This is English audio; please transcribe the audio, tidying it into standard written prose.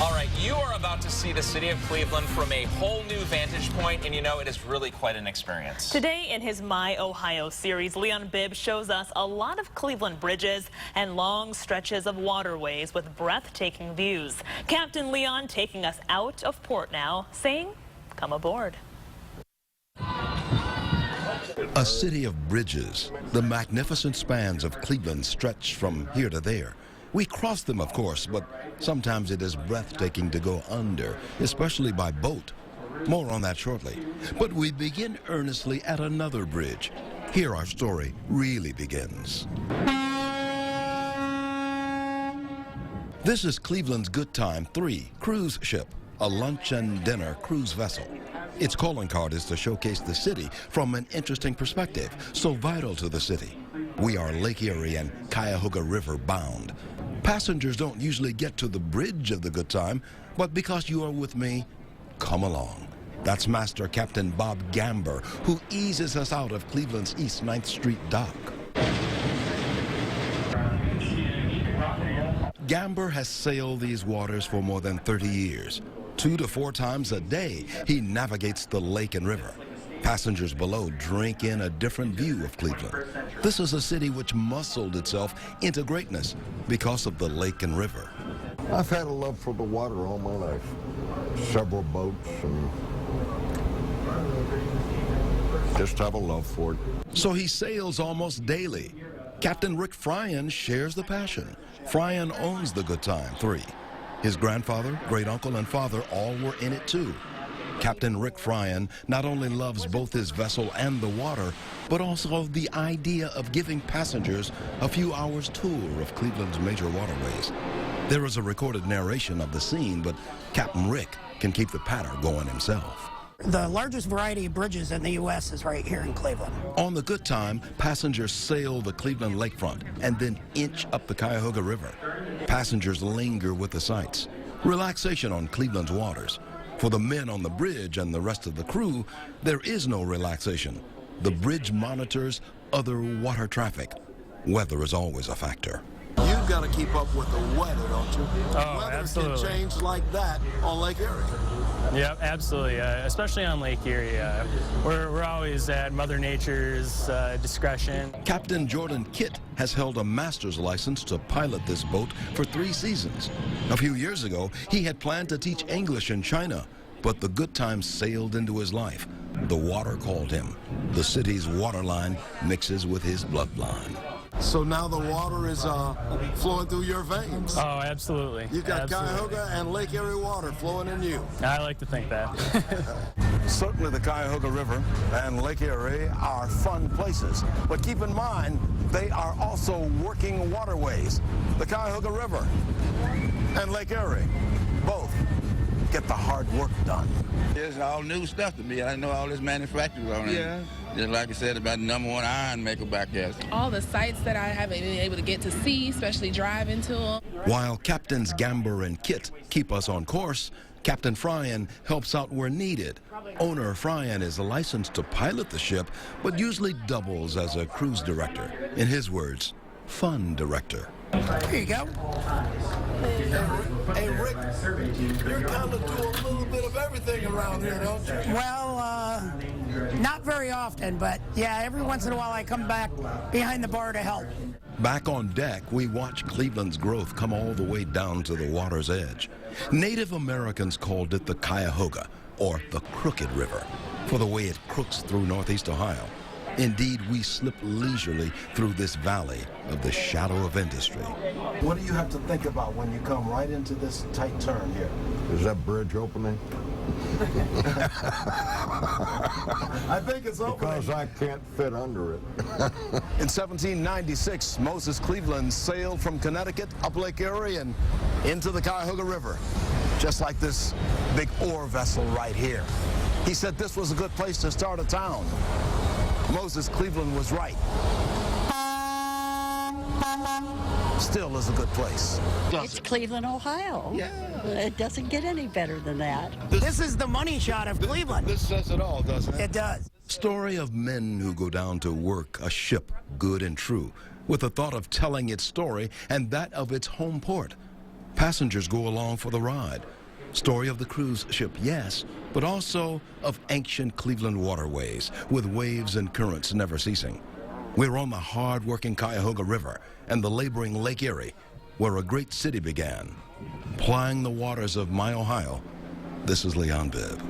All right, you are about to see the city of Cleveland from a whole new vantage point, and you know it is really quite an experience. Today in his My Ohio series, Leon Bibb shows us a lot of Cleveland bridges and long stretches of waterways with breathtaking views. Captain Leon taking us out of port now, saying, come aboard. A city of bridges. The magnificent spans of Cleveland stretch from here to there. We cross them, of course, but sometimes it is breathtaking to go under, especially by boat. More on that shortly. But we begin earnestly at another bridge. Here our story really begins. This is Cleveland's Good Time 3 cruise ship, a lunch and dinner cruise vessel. Its calling card is to showcase the city from an interesting perspective, so vital to the city. We are Lake Erie and Cuyahoga River bound. Passengers don't usually get to the bridge of the Good Time, but because you are with me, come along. That's Master Captain Bob Gamber, who eases us out of Cleveland's East 9th Street dock. Gamber has sailed these waters for more than 30 years. 2 to 4 times a day, he navigates the lake and river. Passengers below drink in a different view of Cleveland. This is a city which muscled itself into greatness because of the lake and river. I've had a love for the water all my life. Several boats and just have a love for it. So he sails almost daily. Captain Rick Fryan shares the passion. Fryan owns the Good Time 3. His grandfather, great-uncle, and father all were in it too. Captain Rick Fryan not only loves both his vessel and the water, but also the idea of giving passengers a few hours tour of Cleveland's major waterways. There is a recorded narration of the scene, but Captain Rick can keep the patter going himself. The largest variety of bridges in the U.S. is right here in Cleveland. On the Good Time, passengers sail the Cleveland lakefront and then inch up the Cuyahoga River. Passengers linger with the sights. Relaxation on Cleveland's waters. For the men on the bridge and the rest of the crew, there is no relaxation. The bridge monitors other water traffic. Weather is always a factor. You've got to keep up with the weather, don't you? Oh, weather absolutely. can change like that on Lake Erie. Yep, absolutely. Especially on Lake Erie. We're always at Mother Nature's discretion. Captain Jordan Kitt has held a master's license to pilot this boat for 3 seasons. A few years ago, he had planned to teach English in China, but the Good Time sailed into his life. The water called him. The city's waterline mixes with his bloodline. So now the water is flowing through your veins. Oh, absolutely. You've got absolutely. Cuyahoga and Lake Erie water flowing in you. I like to think that. Certainly the Cuyahoga River and Lake Erie are fun places, but keep in mind, they are also working waterways. The Cuyahoga River and Lake Erie, both get the hard work done. It's all new stuff to me. I didn't know all this manufacturing on it. Yeah. Just like you said about the #1 iron maker back there. All the sites that I haven't been able to get to see, especially driving to them. While Captains Gamber and Kitt keep us on course, Captain Fryan helps out where needed. Owner Fryan is licensed to pilot the ship, but usually doubles as a cruise director. In his words, fun director. There you go. Hey, Rick, you're kind of doing a little bit of everything around here, don't you? Well, not very often, but yeah, every once in a while I come back behind the bar to help. Back on deck, we watch Cleveland's growth come all the way down to the water's edge. Native Americans called it the Cuyahoga, or the Crooked River, for the way it crooks through northeast Ohio. Indeed, we slip leisurely through this valley of the shadow of industry. What do you have to think about when you come right into this tight turn here? Is that bridge opening? I think it's opening. Because I can't fit under it. In 1796, Moses Cleveland sailed from Connecticut up Lake Erie and into the Cuyahoga River, just like this big ore vessel right here. He said this was a good place to start a town. Moses Cleveland was right. Still is a good place. It's Cleveland, Ohio. Yeah. It doesn't get any better than that. This is the money shot of Cleveland. This says it all, doesn't it? It does. Story of men who go down to work a ship, good and true, with the thought of telling its story and that of its home port. Passengers go along for the ride. Story of the cruise ship, yes, but also of ancient Cleveland waterways with waves and currents never ceasing. We're on the hard-working Cuyahoga River and the laboring Lake Erie, where a great city began. Plying the waters of my Ohio, this is Leon Bibb.